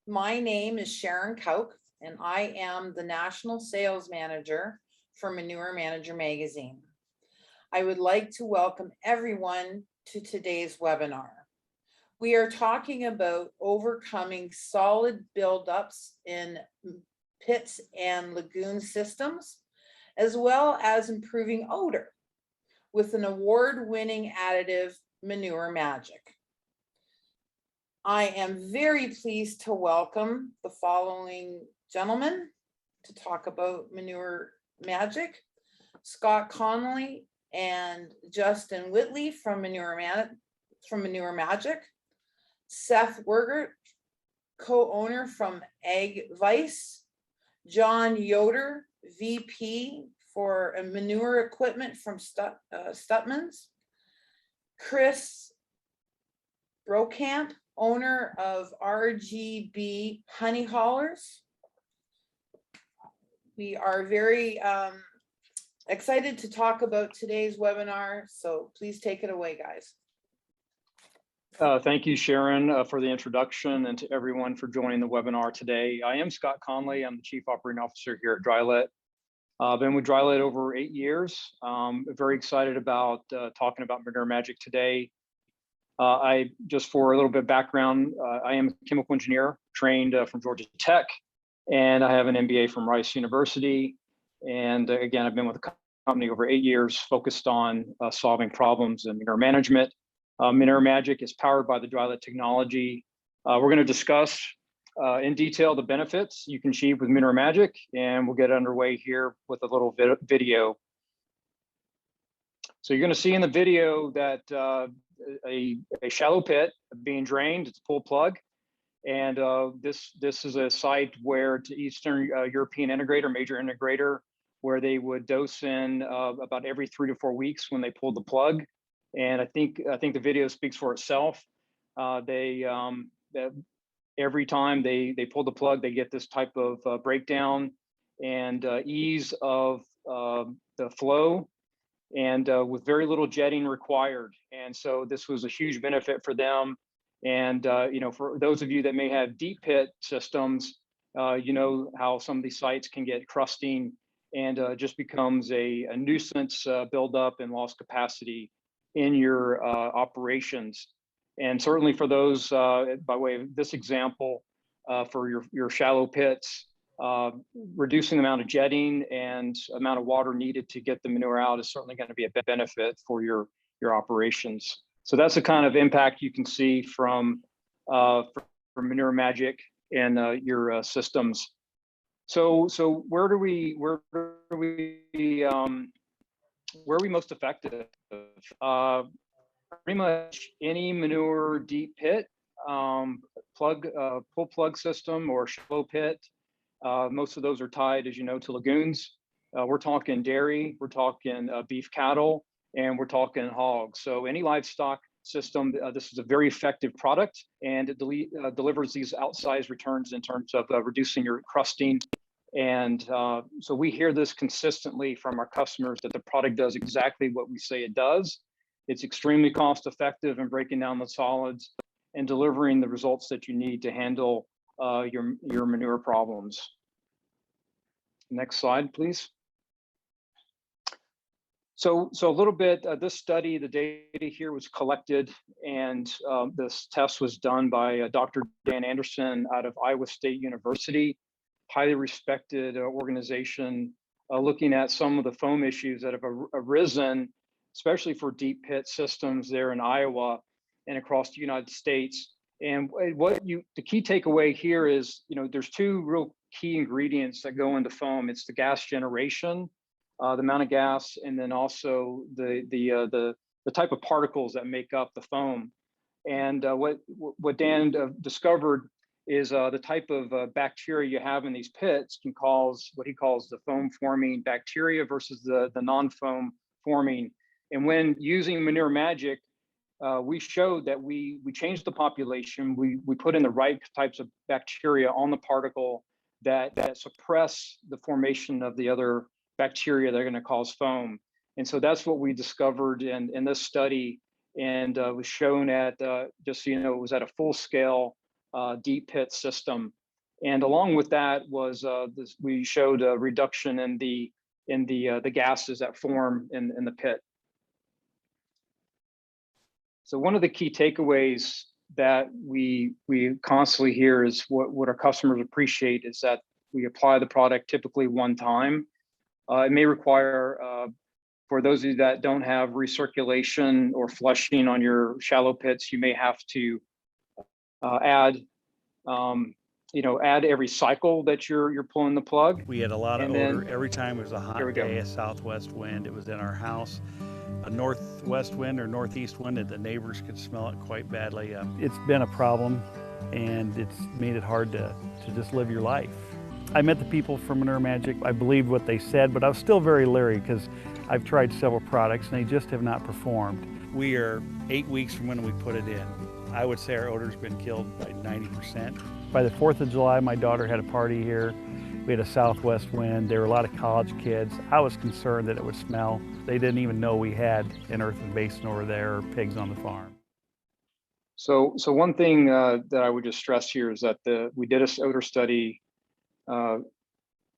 My name is Sharon Kauk, and I am the National Sales Manager for Manure Manager magazine. I would like to welcome everyone to today's webinar. We are talking about overcoming solid buildups in pits and lagoon systems, as well as improving odor with an award-winning additive, ManureMagic. I am very pleased to welcome the following gentlemen to talk about ManureMagic: Scott Connolly and Justin Whitley from ManureMagic, Seth Wingert, co-owner from Ag Vice, John Yoder, VP for manure equipment from Stutman's, Chris Brokamp, owner of RGB Honey Haulers. We are very excited to talk about today's webinar, so please take it away, guys. Thank you, Sharon, for the introduction, and to everyone for joining the webinar today. I am Scott Conley. I'm the Chief Operating Officer here at Drylet. I've been with Drylet over 8 years. Very excited about talking about ManureMagic today. Just for a little bit of background, I am a chemical engineer trained from Georgia Tech, and I have an MBA from Rice University. And again, I've been with the company over 8 years, focused on solving problems in manure management. ManureMagic is powered by the Drylet technology. We're going to discuss in detail the benefits you can achieve with ManureMagic, and we'll get underway here with a little video. So you're going to see in the video that a shallow pit being drained. It's a pull plug, and this is a site where it's Eastern European integrator, major integrator, where they would dose in about every 3 to 4 weeks when they pulled the plug. And I think the video speaks for itself. Every time they pull the plug, they get this type of breakdown and ease of the flow, and with very little jetting required. And so this was a huge benefit for them. And you know, for those of you that may have deep pit systems, you know how some of these sites can get crusting and just becomes a nuisance buildup and lost capacity in your operations. And certainly for those, by way of this example, for your shallow pits, reducing the amount of jetting and amount of water needed to get the manure out is certainly going to be a benefit for your operations. So that's the kind of impact you can see from ManureMagic and your systems. So where are we most effective? Pretty much any manure deep pit, pull plug system or shallow pit. Most of those are tied, as you know, to lagoons. We're talking dairy, we're talking beef cattle, and we're talking hogs. So any livestock system, this is a very effective product, and it delivers these outsized returns in terms of reducing your crusting. And so we hear this consistently from our customers that the product does exactly what we say it does. It's extremely cost effective in breaking down the solids and delivering the results that you need to handle your manure problems. Next slide, please. So a little bit, this study, the data here was collected, and this test was done by Dr. Dan Anderson out of Iowa State University, highly respected organization, looking at some of the foam issues that have arisen, especially for deep pit systems there in Iowa and across the United States. And the key takeaway here is, you know, there's two real key ingredients that go into foam. It's the gas generation, the amount of gas, and then also the type of particles that make up the foam. And what Dan discovered is the type of bacteria you have in these pits can cause what he calls the foam forming bacteria versus the non-foam forming. And when using ManureMagic, we showed that we changed the population. We put in the right types of bacteria on the particle that suppress the formation of the other bacteria that are going to cause foam. And so that's what we discovered in this study, and was shown at just so you know, it was at a full scale deep pit system. And along with that was we showed a reduction in the gases that form in the pit. So one of the key takeaways that we constantly hear is what our customers appreciate is that we apply the product typically one time. It may require, for those of you that don't have recirculation or flushing on your shallow pits, you may have to add every cycle that you're pulling the plug. We had a lot of And odor. then, Every time it was a hot day, a southwest wind, it was in our house. A northwest wind or northeast wind, and the neighbors could smell it quite badly. It's been a problem, and it's made it hard to just live your life. I met the people from ManureMagic. I believed what they said, but I was still very leery because I've tried several products and they just have not performed. We are 8 weeks from when we put it in. I would say our odor's been killed by 90%. By the 4th of July, my daughter had a party here. We had a southwest wind. There were a lot of college kids. I was concerned that it would smell. They didn't even know we had an earthen basin over there or pigs on the farm. So one thing that I would just stress here is that we did an odor study.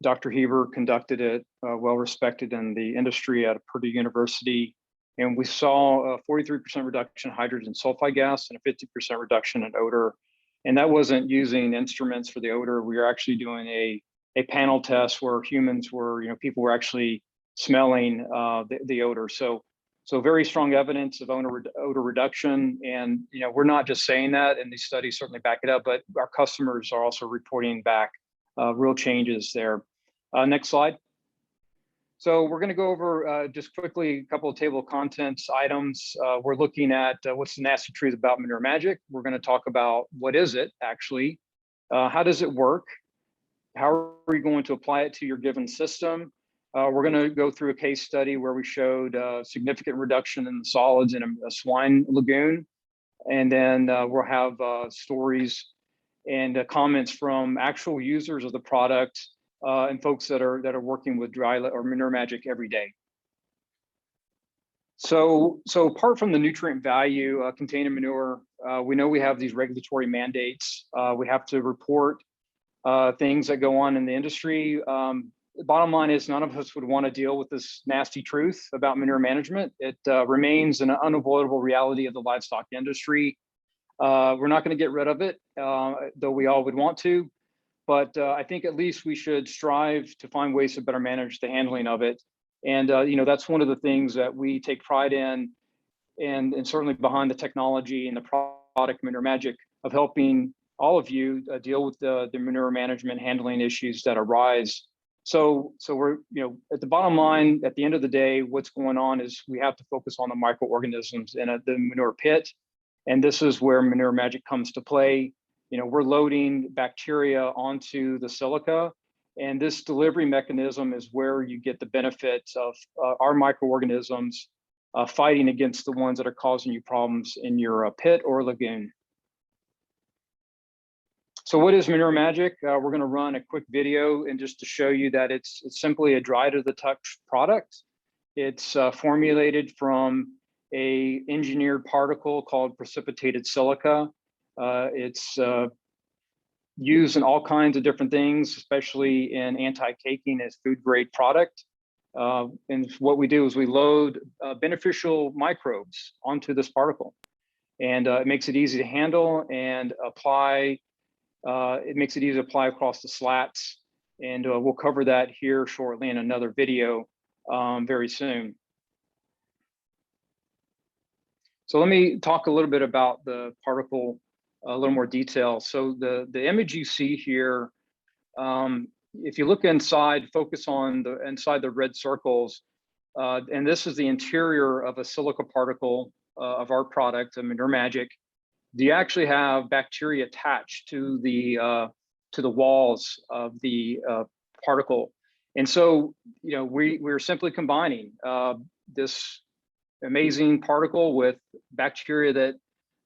Dr. Heber conducted it, well respected in the industry at Purdue University, and we saw a 43% reduction in hydrogen sulfide gas and a 50% reduction in odor. And that wasn't using instruments for the odor. We were actually doing a panel test where humans were, people were actually smelling the odor. So very strong evidence of odor reduction. And we're not just saying that, and these studies certainly back it up, but our customers are also reporting back real changes there. Next slide. So we're going to go over just quickly a couple of table of contents items. We're looking at what's the nasty truth about ManureMagic. We're going to talk about what is it actually, how does it work, how are you going to apply it to your given system. We're going to go through a case study where we showed significant reduction in the solids in a swine lagoon, and then we'll have stories and comments from actual users of the product and folks that are working with Drylet or ManureMagic every day. So apart from the nutrient value contained in manure, we know we have these regulatory mandates. We have to report things that go on in the industry. The bottom line is none of us would want to deal with this nasty truth about manure management. It remains an unavoidable reality of the livestock industry. We're not going to get rid of it, though we all would want to. But I think at least we should strive to find ways to better manage the handling of it. And that's one of the things that we take pride in, and certainly behind the technology and the product ManureMagic of helping all of you deal with the manure management handling issues that arise. So we're, at the bottom line, at the end of the day, what's going on is we have to focus on the microorganisms in the manure pit. And this is where ManureMagic comes to play. We're loading bacteria onto the silica, and this delivery mechanism is where you get the benefits of our microorganisms fighting against the ones that are causing you problems in your pit or lagoon. So what is ManureMagic? We're going to run a quick video and just to show you that it's simply a dry to the touch product. It's formulated from a engineered particle called precipitated silica. It's used in all kinds of different things, especially in anti-caking as food grade product. And what we do is we load beneficial microbes onto this particle, and it makes it easy to handle and apply. It makes it easy to apply across the slats, and we'll cover that here shortly in another video very soon. So let me talk a little bit about the particle, a little more detail. So the image you see here, if you look inside, focus on inside the red circles, and this is the interior of a silica particle of our product, ManureMagic. Do you actually have bacteria attached to the walls of the particle? And so, we're simply combining this amazing particle with bacteria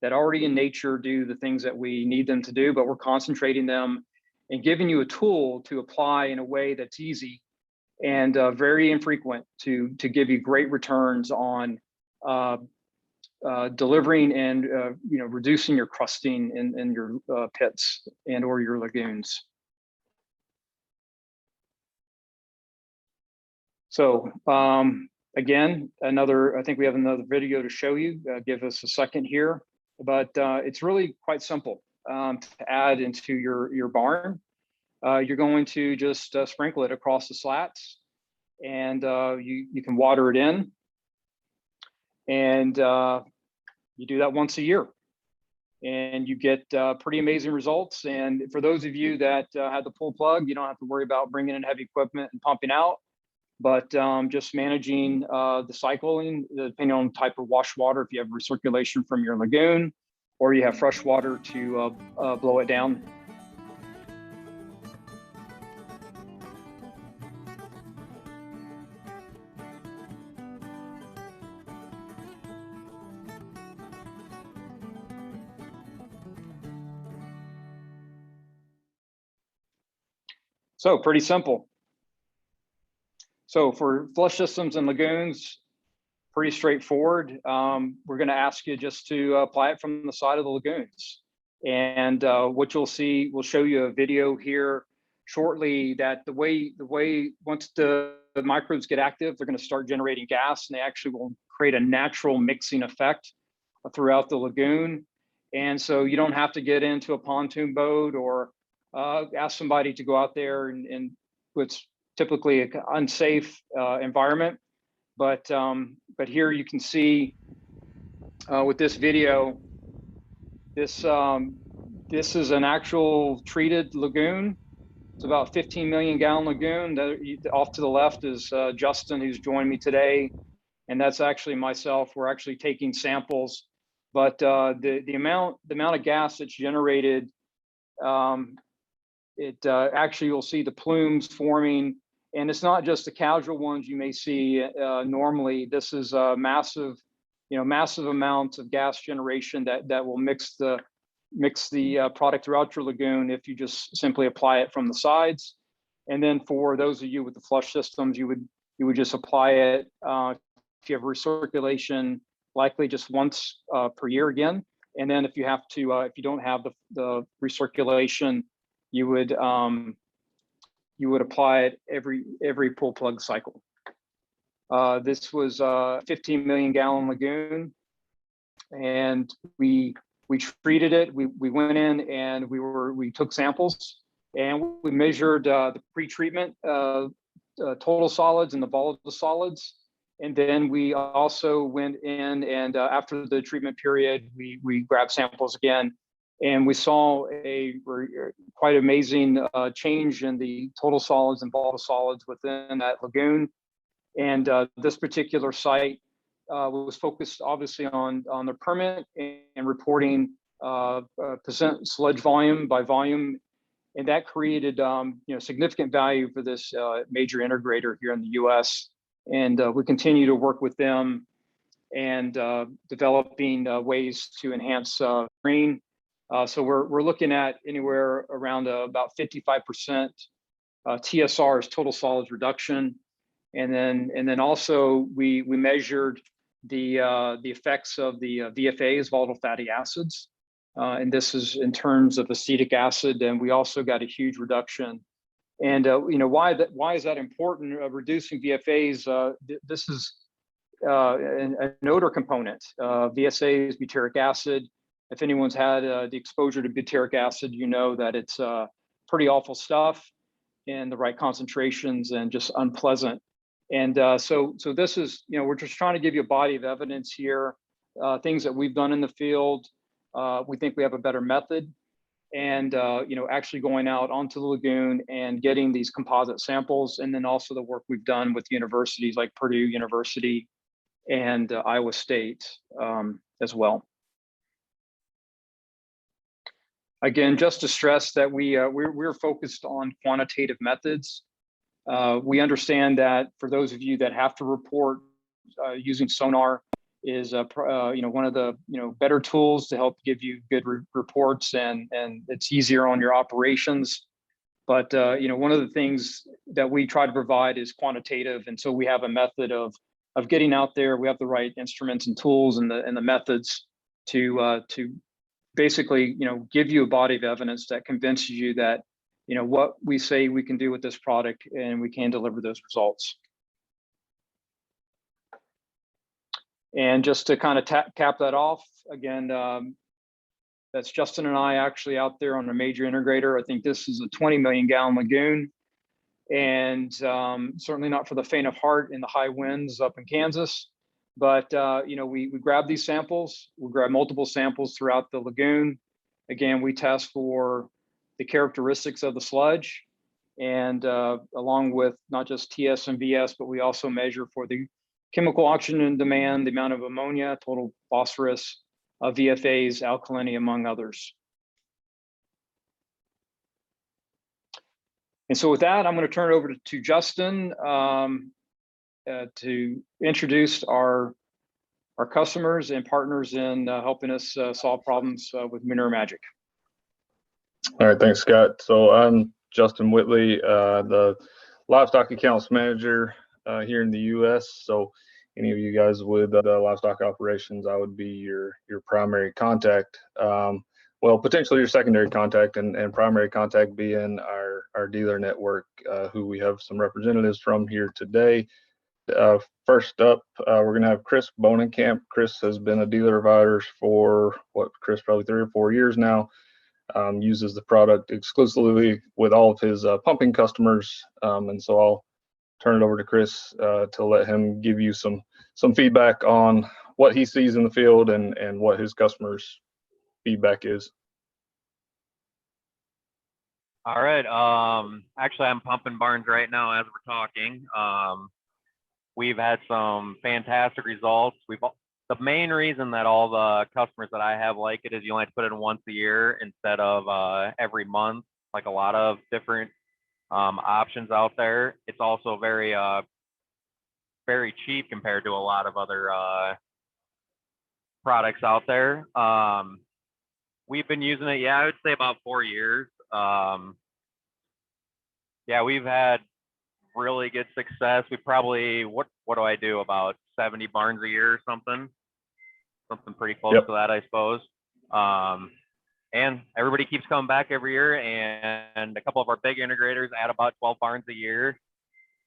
that already in nature do the things that we need them to do, but we're concentrating them and giving you a tool to apply in a way that's easy and very infrequent to give you great returns on delivering and reducing your crusting in your pits and or your lagoons. So again, I think we have another video to show you. Give us a second here, but it's really quite simple to add into your barn. You're going to just sprinkle it across the slats, and you can water it in, and you do that once a year, and you get pretty amazing results. And for those of you that had the pull plug, you don't have to worry about bringing in heavy equipment and pumping out, but just managing the cycling, depending on the type of wash water, if you have recirculation from your lagoon, or you have fresh water to blow it down. So pretty simple. So for flush systems and lagoons, pretty straightforward. We're going to ask you just to apply it from the side of the lagoons. And what you'll see, we'll show you a video here shortly that the way once the microbes get active, they're going to start generating gas, and they actually will create a natural mixing effect throughout the lagoon. And so you don't have to get into a pontoon boat or ask somebody to go out there and what's typically an unsafe environment. But here you can see with this video, this is an actual treated lagoon. It's about a 15 million gallon lagoon. Off to the left is Justin, who's joined me today, and that's actually myself. We're actually taking samples, but the amount of gas that's generated, actually you'll see the plumes forming, and it's not just the casual ones you may see normally. This is a massive amounts of gas generation that will mix the product throughout your lagoon if you just simply apply it from the sides. And then for those of you with the flush systems, you would just apply it if you have recirculation, likely just once per year again. And then if you have to, if you don't have the recirculation, you would apply it every pull plug cycle. This was a 15 million gallon lagoon, and we treated it. We went in and we took samples, and we measured the pre-treatment total solids and the volatile solids. And then we also went in and after the treatment period, we grabbed samples again, and we saw a quite amazing change in the total solids and volatile solids within that lagoon. And this particular site was focused obviously on the permit and reporting percent sludge volume by volume, and that created significant value for this major integrator here in the U.S. And we continue to work with them and developing ways to enhance green. So we're looking at anywhere around about 55% TSR is total solids reduction. And then also we measured the effects of the VFAs, volatile fatty acids, and this is in terms of acetic acid, and we also got a huge reduction. And why is that important? Reducing VFAs. This is an odor component. VSA is butyric acid. If anyone's had the exposure to butyric acid, you know that it's pretty awful stuff in the right concentrations and just unpleasant. And so this is, we're just trying to give you a body of evidence here, things that we've done in the field. We think we have a better method, and actually going out onto the lagoon and getting these composite samples, and then also the work we've done with universities like Purdue University and Iowa State as well. Again, just to stress that we're focused on quantitative methods. We understand that for those of you that have to report, using sonar is one of the better tools to help give you good reports, and it's easier on your operations. But one of the things that we try to provide is quantitative, and so we have a method of of getting out there. We have the right instruments and tools and the methods to basically, give you a body of evidence that convinces you that, what we say we can do with this product and we can deliver those results. And just to kind of cap that off, again, that's Justin and I actually out there on a major integrator. I think this is a 20 million gallon lagoon, and certainly not for the faint of heart in the high winds up in Kansas. But we grab these samples, we grab multiple samples throughout the lagoon. Again, we test for the characteristics of the sludge, and along with not just TS and VS, but we also measure for the chemical oxygen demand, the amount of ammonia, total phosphorus, VFAs, alkalinity, among others. And so with that, I'm going to turn it over to Justin to introduce our customers and partners in helping us solve problems with ManureMagic. All right, thanks, Scott. So I'm Justin Whitley, the livestock accounts manager here in the U.S. So any of you guys with livestock operations, I would be your primary contact. Well, potentially your secondary contact, and primary contact being our dealer network, who we have some representatives from here today. First up, we're going to have Chris Bonin. Chris has been a dealer of ours for Chris, probably 3 or 4 years now. Uses the product exclusively with all of his pumping customers, and so I'll turn it over to Chris to let him give you some feedback on what he sees in the field and what his customers' feedback is. All right. Actually, I'm pumping barns right now as we're talking. We've had some fantastic results. The main reason that all the customers that I have like it is you only have to put it in once a year instead of every month, like a lot of different options out there. It's also very very cheap compared to a lot of other products out there. We've been using it, I would say about 4 years. We've had really good success. We probably, what do I do, about 70 barns a year or something pretty close to that, I suppose. And everybody keeps coming back every year, and a couple of our big integrators add about 12 barns a year.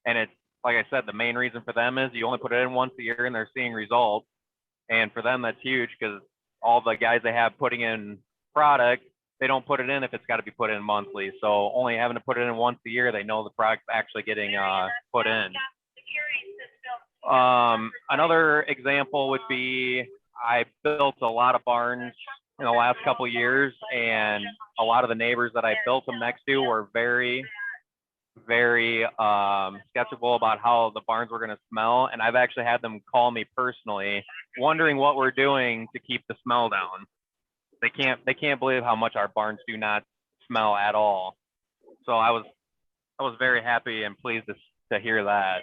And it's, like I said, the main reason for them is you only put it in once a year and they're seeing results. And for them, that's huge, because all the guys they have putting in product, they don't put it in if it's got to be put in monthly. So only having to put it in once a year, they know the product's actually getting put in. Another example would be, I built a lot of barns in the last couple of years, and a lot of the neighbors that I built them next to were very, very skeptical about how the barns were going to smell. And I've actually had them call me personally, wondering what we're doing to keep the smell down. They can't believe how much our barns do not smell at all. So I was very happy and pleased to hear that.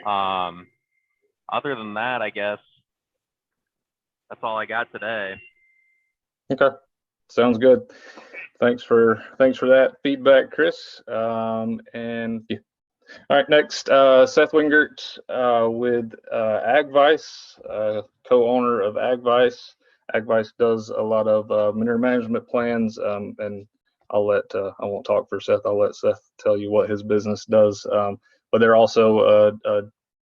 Other than that, I guess that's all I got today. Okay, sounds good. Thanks for that feedback, Chris. All right, next, Seth Wingert with AgVice, co-owner of AgVice. AgVice does a lot of manure management plans, and I won't talk for Seth. I'll let Seth tell you what his business does. But they're also a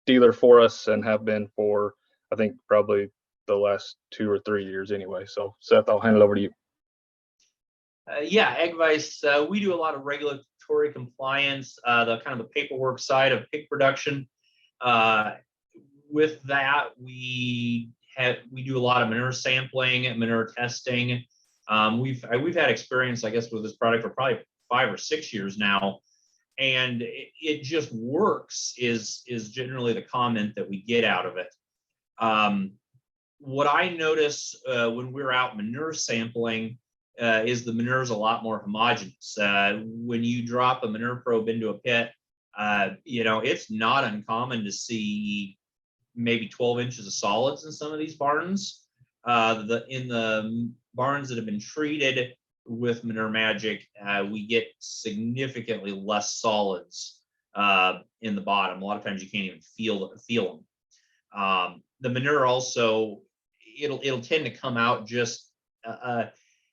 dealer for us and have been for, I think, probably the last 2 or 3 years anyway. So Seth, I'll hand it over to you. AgVice, we do a lot of regulatory compliance, the kind of the paperwork side of pig production. With that, we do a lot of manure sampling and manure testing. We've had experience, I guess, with this product for probably 5 or 6 years now, and it just works is generally the comment that we get out of it. What I notice when we're out manure sampling is the manure is a lot more homogeneous. When you drop a manure probe into a pit, it's not uncommon to see maybe 12 inches of solids in some of these barns. In the barns that have been treated with ManureMagic, we get significantly less solids in the bottom. A lot of times you can't even feel them. The manure also, it'll tend to come out just,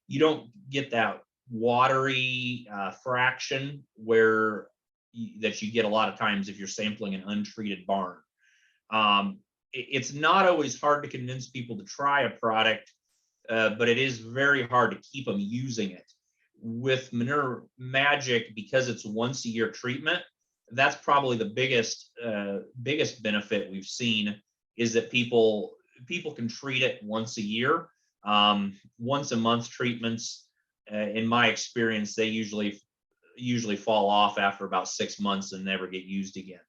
you don't get that watery fraction that you get a lot of times if you're sampling an untreated barn. It's not always hard to convince people to try a product, but it is very hard to keep them using it. With ManureMagic, because it's once a year treatment, that's probably the biggest benefit we've seen, is that people can treat it once a year. Once a month treatments, in my experience, they usually fall off after about 6 months and never get used again.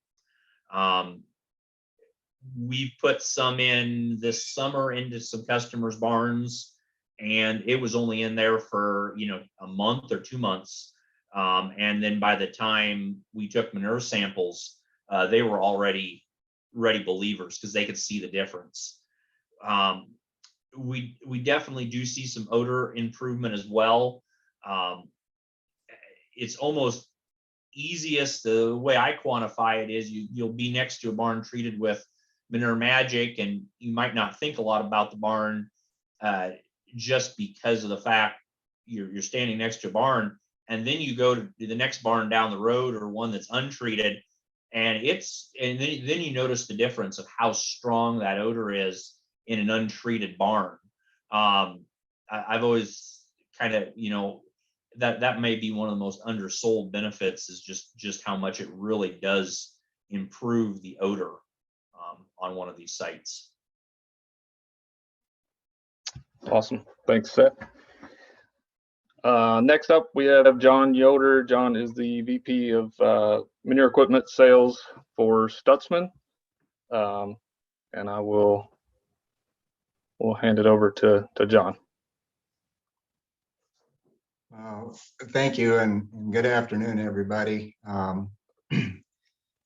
We put some in this summer into some customers' barns, and it was only in there for a month or 2 months. And then by the time we took manure samples, they were already ready believers because they could see the difference. We definitely do see some odor improvement as well. It's almost easiest, the way I quantify it is you'll be next to a barn treated with ManureMagic, and you might not think a lot about the barn just because of the fact you're standing next to a barn, and then you go to the next barn down the road or one that's untreated, and then you notice the difference of how strong that odor is in an untreated barn. I've always kind of, that may be one of the most undersold benefits, is just how much it really does improve the odor on one of these sites. Awesome. Thanks, Seth. Next up, we have John Yoder. John is the VP of Manure Equipment Sales for Stutzman. And we'll hand it over to John. Thank you, and good afternoon, everybody.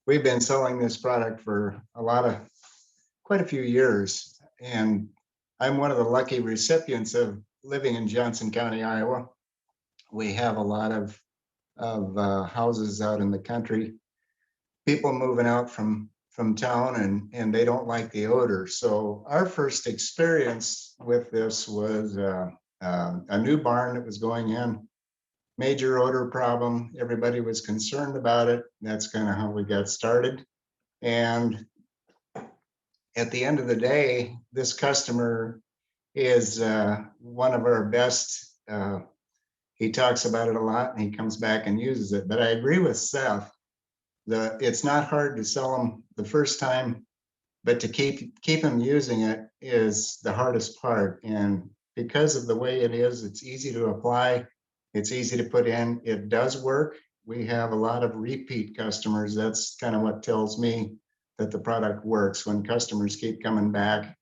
We've been selling this product for quite a few years, and I'm one of the lucky recipients of living in Johnson County, Iowa. We have a lot of houses out in the country, people moving out from town, and they don't like the odor. So our first experience with this was a new barn that was going in, major odor problem. Everybody was concerned about it. That's kind of how we got started. And at the end of the day, this customer is one of our best. He talks about it a lot, and he comes back and uses it. But I agree with Seth that it's not hard to sell them the first time, but to keep them using it is the hardest part. And because of the way it is, it's easy to apply, it's easy to put in, it does work. We have a lot of repeat customers. That's kind of what tells me that the product works, when customers keep coming back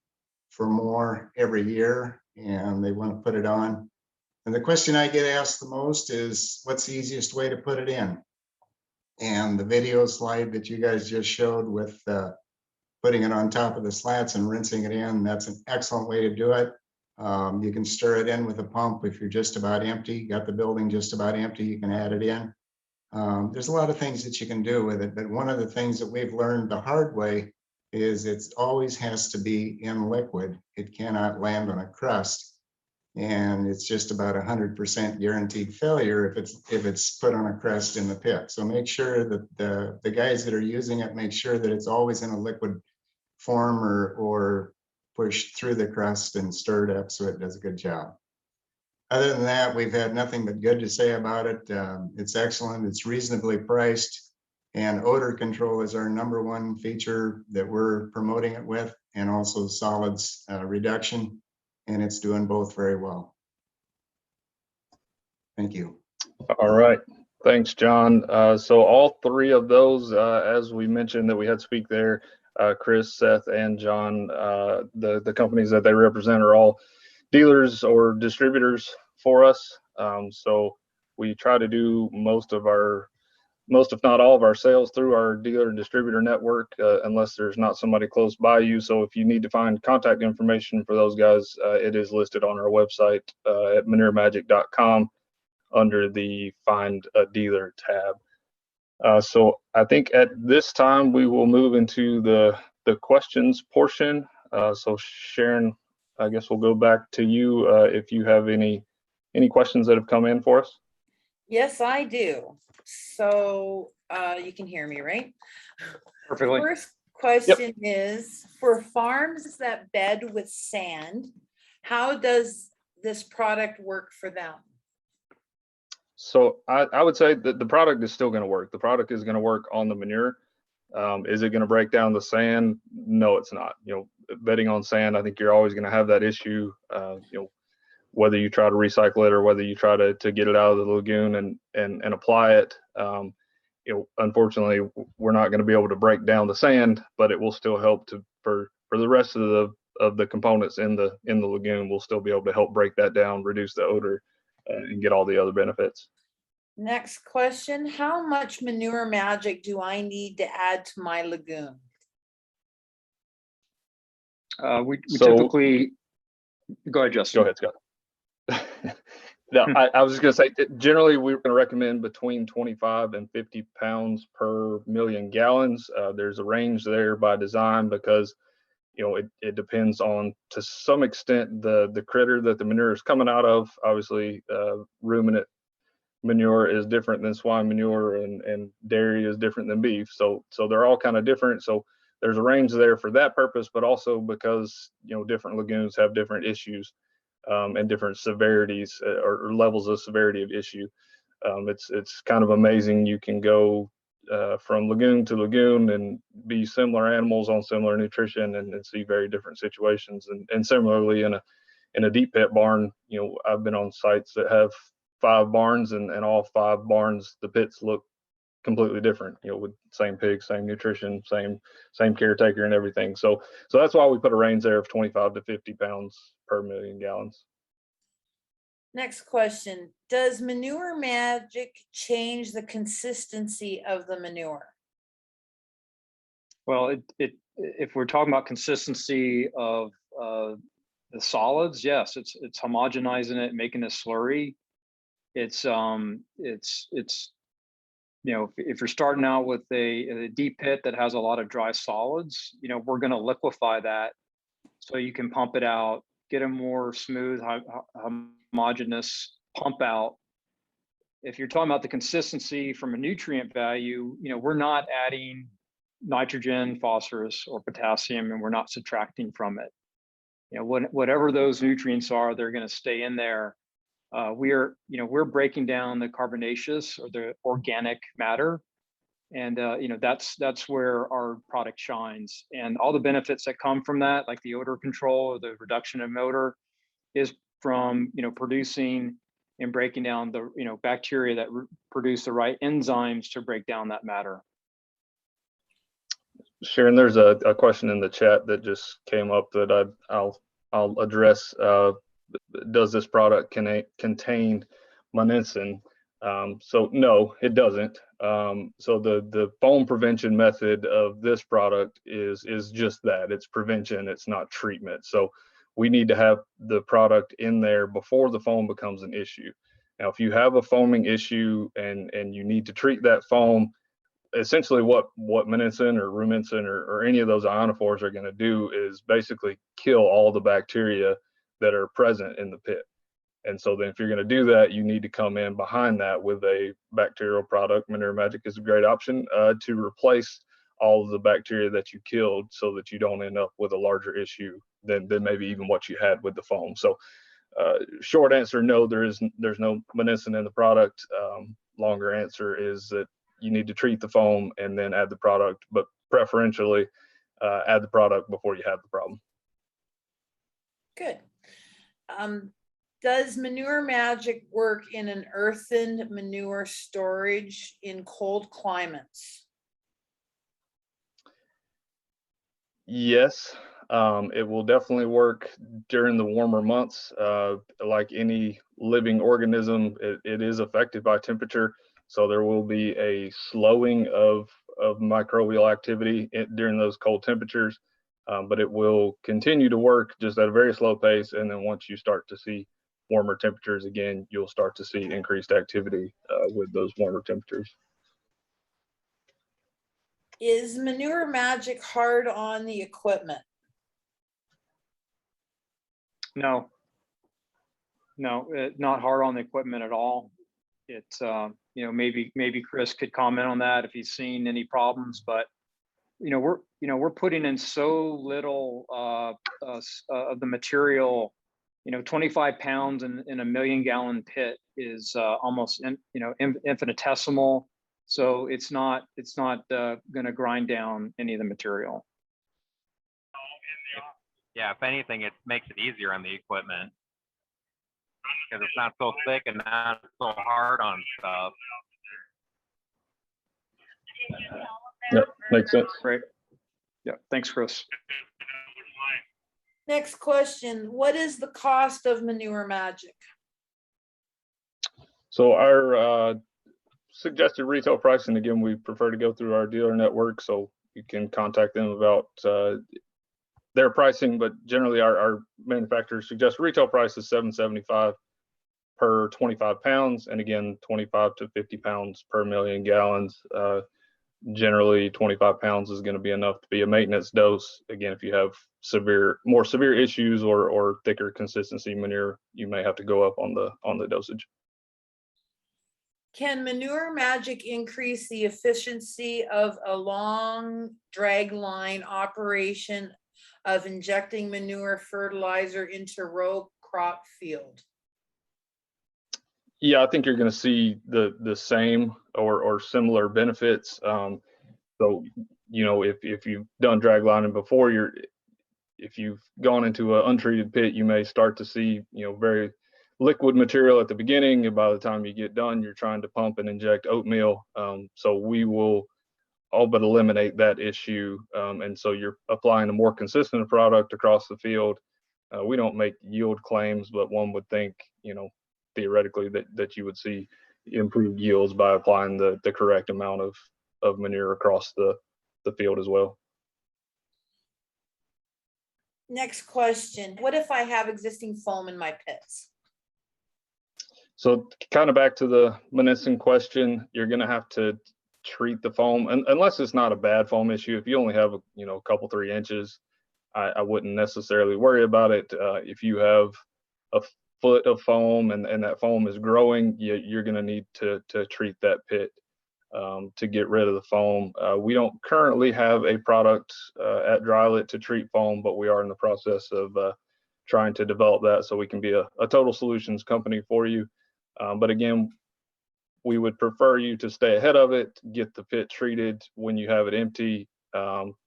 for more every year and they want to put it on. And the question I get asked the most is, what's the easiest way to put it in? And the video slide that you guys just showed with putting it on top of the slats and rinsing it in, that's an excellent way to do it. You can stir it in with a pump if you're just about empty, got the building just about empty, you can add it in. There's a lot of things that you can do with it, but one of the things that we've learned the hard way is it always has to be in liquid. It cannot land on a crust. And it's just about 100% guaranteed failure if it's put on a crust in the pit. So make sure that the guys that are using it, make sure that it's always in a liquid form or pushed through the crust and stirred up so it does a good job. Other than that, we've had nothing but good to say about it. It's excellent, it's reasonably priced, and odor control is our #1 feature that we're promoting it with, and also solids reduction. And it's doing both very well. Thank you. All right. Thanks, John. So all three of those, as we mentioned that we had speak there, Chris, Seth, and John, the companies that they represent are all dealers or distributors for us. So we try to do most if not all of our sales through our dealer and distributor network, unless there's not somebody close by you. So if you need to find contact information for those guys, it is listed on our website at ManureMagic.com under the Find a Dealer tab. So I think at this time we will move into the questions portion. So Sharon, I guess we'll go back to you if you have any questions that have come in for us. Yes, I do. So you can hear me, right? Perfectly. First question is, for farms that bed with sand, how does this product work for them? So I would say that the product is still going to work. The product is going to work on the manure. Is it going to break down the sand? No, it's not. Bedding on sand, I think you're always going to have that issue. Whether you try to recycle it or whether you try to get it out of the lagoon and apply it. Unfortunately, we're not going to be able to break down the sand, but it will still help for the rest of the components in the lagoon. We'll still be able to help break that down, reduce the odor, and get all the other benefits. Next question, how much ManureMagic do I need to add to my lagoon? We typically, go ahead, Justin. Go ahead, Scott. No, I was just going to say, generally, we're going to recommend between 25 and 50 pounds per million gallons. There's a range there by design because, it depends on, to some extent, the critter that the manure is coming out of. Obviously, ruminant manure is different than swine manure, and dairy is different than beef. So they're all kind of different. So there's a range there for that purpose, but also because, different lagoons have different issues. And different severities or levels of severity of issue. It's kind of amazing. You can go from lagoon to lagoon and be similar animals on similar nutrition and see very different situations. And similarly in a deep pit barn, I've been on sites that have 5 barns and all 5 barns, the pits look completely different, with same pigs, same nutrition, same caretaker and everything. So that's why we put a range there of 25 to 50 pounds per million gallons. Next question, does ManureMagic change the consistency of the manure? Well, if we're talking about consistency of the solids, yes, it's homogenizing it, making a slurry. It's if you're starting out with a deep pit that has a lot of dry solids, we're going to liquefy that so you can pump it out, get a more smooth, homogeneous pump out. If you're talking about the consistency from a nutrient value, we're not adding nitrogen, phosphorus, or potassium, and we're not subtracting from it. Whatever those nutrients are, they're going to stay in there. We're breaking down the carbonaceous or the organic matter, and that's where our product shines. And all the benefits that come from that, like the odor control or the reduction of odor, is from producing and breaking down the bacteria that produce the right enzymes to break down that matter. Sharon, there's a question in the chat that just came up that I'll address. Does this product contain monisin? So no, it doesn't. So the foam prevention method of this product is just that. It's prevention. It's not treatment. So we need to have the product in there before the foam becomes an issue. Now, if you have a foaming issue and you need to treat that foam, essentially what monisin or rumensin or any of those ionophores are going to do is basically kill all the bacteria that are present in the pit. And so then if you're going to do that, you need to come in behind that with a bacterial product. ManureMagic is a great option to replace all of the bacteria that you killed so that you don't end up with a larger issue than maybe even what you had with the foam. So short answer, no, there's no monisin in the product. Longer answer is that you need to treat the foam and then add the product, but preferentially add the product before you have the problem. Good. Does ManureMagic work in an earthen manure storage in cold climates? Yes, it will definitely work during the warmer months. Like any living organism, it is affected by temperature. So there will be a slowing of microbial activity during those cold temperatures, but it will continue to work just at a very slow pace. And then once you start to see warmer temperatures again, you'll start to see increased activity with those warmer temperatures. Is ManureMagic hard on the equipment? No, not hard on the equipment at all. It's, maybe Chris could comment on that if he's seen any problems, but we're putting in so little of the material. 25 pounds in a 1,000,000-gallon pit is almost infinitesimal. So it's not going to grind down any of the material. Yeah, if anything, it makes it easier on the equipment because it's not so thick and not so hard on stuff. Yep, makes sense. Right. Yeah, thanks, Chris. Next question, what is the cost of ManureMagic? So our suggested retail pricing, again, we prefer to go through our dealer network, so you can contact them about their pricing, but generally our manufacturer suggests retail price is $7.75 per 25 pounds, and again, 25 to 50 pounds per 1,000,000 gallons. Generally 25 pounds is going to be enough to be a maintenance dose. Again, if you have more severe issues or thicker consistency manure, you may have to go up on the dosage. Can ManureMagic increase the efficiency of a long drag line operation of injecting manure fertilizer into row crop field? Yeah, I think you're going to see the same or similar benefits. So, if you've done drag lining before, if you've gone into an untreated pit, you may start to see, very liquid material at the beginning, and by the time you get done, you're trying to pump and inject oatmeal. So we will all but eliminate that issue. And so you're applying a more consistent product across the field. We don't make yield claims, but one would think, theoretically that you would see improved yields by applying the correct amount of manure across the field as well. Next question, what if I have existing foam in my pits? So kind of back to the monisin question, you're going to have to treat the foam, unless it's not a bad foam issue. If you only have a couple 3 inches, I wouldn't necessarily worry about it. If you have a foot of foam and that foam is growing, you're going to need to treat that pit to get rid of the foam. We don't currently have a product at Drylet to treat foam, but we are in the process of trying to develop that so we can be a total solutions company for you. But again, we would prefer you to stay ahead of it, get the pit treated when you have it empty,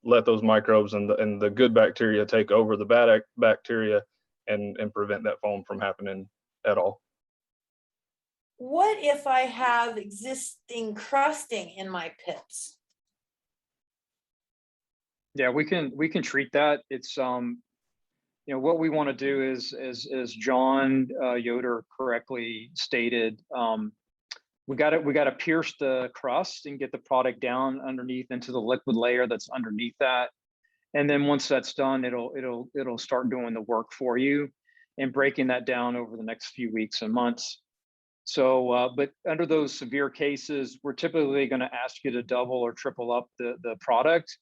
let those microbes and the good bacteria take over the bad bacteria and prevent that foam from happening at all. What if I have existing crusting in my pits? Yeah, we can treat that. It's what we want to do is, as John Yoder correctly stated, we got to pierce the crust and get the product down underneath into the liquid layer that's underneath that. And then once that's done, it'll start doing the work for you and breaking that down over the next few weeks and months. So, but under those severe cases, we're typically going to ask you to double or triple up the product,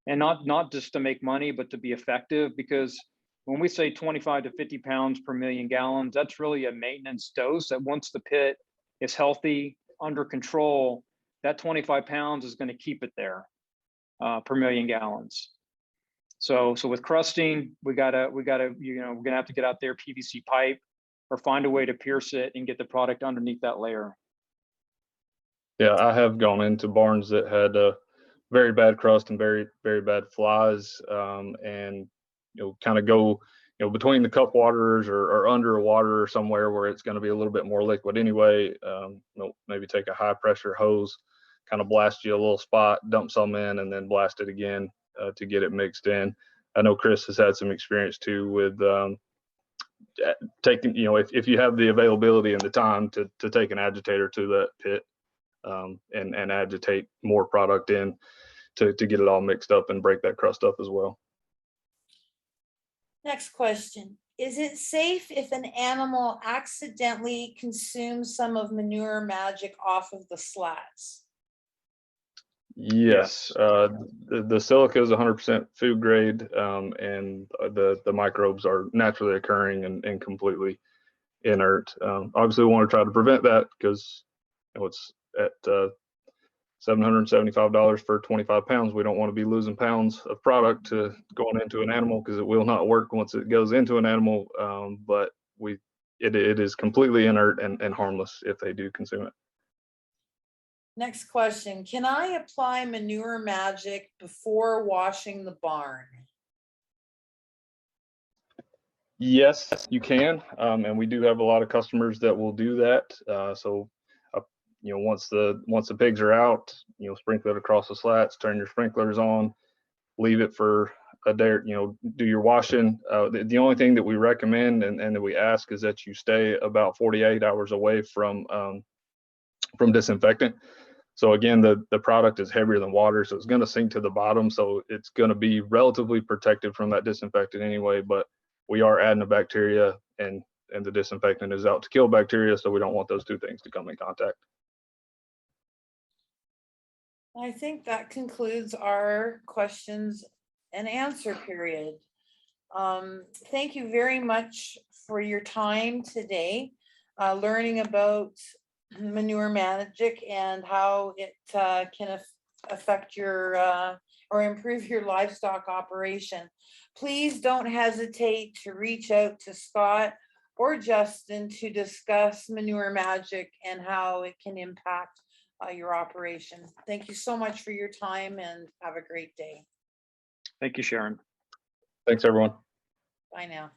and not just to make money, but to be effective. Because when we say 25 to 50 pounds per 1,000,000 gallons, that's really a maintenance dose that once the pit is healthy, under control, that 25 pounds is going to keep it there per 1,000,000 gallons. So with crusting, we're gonna have to get out there PVC pipe or find a way to pierce it and get the product underneath that layer. Yeah, I have gone into barns that had a very bad crust and very, very bad flies, and kind of go between the cup waters or under a water or somewhere where it's going to be a little bit more liquid anyway. Maybe take a high pressure hose, kind of blast you a little spot, dump some in, and then blast it again to get it mixed in. I know Chris has had some experience too with taking, if you have the availability and the time to take an agitator to that pit and agitate more product in to get it all mixed up and break that crust up as well. Next question. Is it safe if an animal accidentally consumes some of ManureMagic off of the slats? Yes, the silica is 100% food grade, and the microbes are naturally occurring and completely inert. Obviously, we want to try to prevent that because it's at $775 for 25 pounds. We don't want to be losing pounds of product to going into an animal because it will not work once it goes into an animal. But it is completely inert and harmless if they do consume it. Next question, can I apply ManureMagic before washing the barn? Yes, you can, and we do have a lot of customers that will do that. Once the pigs are out, sprinkle it across the slats, turn your sprinklers on, leave it for a day, do your washing. The only thing that we recommend and that we ask is that you stay about 48 hours away from disinfectant. So again, the product is heavier than water, so it's going to sink to the bottom. So it's going to be relatively protected from that disinfectant anyway, but we are adding a bacteria and the disinfectant is out to kill bacteria. So we don't want those two things to come in contact. I think that concludes our questions and answer period. Thank you very much for your time today, learning about ManureMagic and how it can affect your or improve your livestock operation. Please don't hesitate to reach out to Scott or Justin to discuss ManureMagic and how it can impact your operation. Thank you so much for your time and have a great day. Thank you, Sharon. Thanks, everyone. Bye now.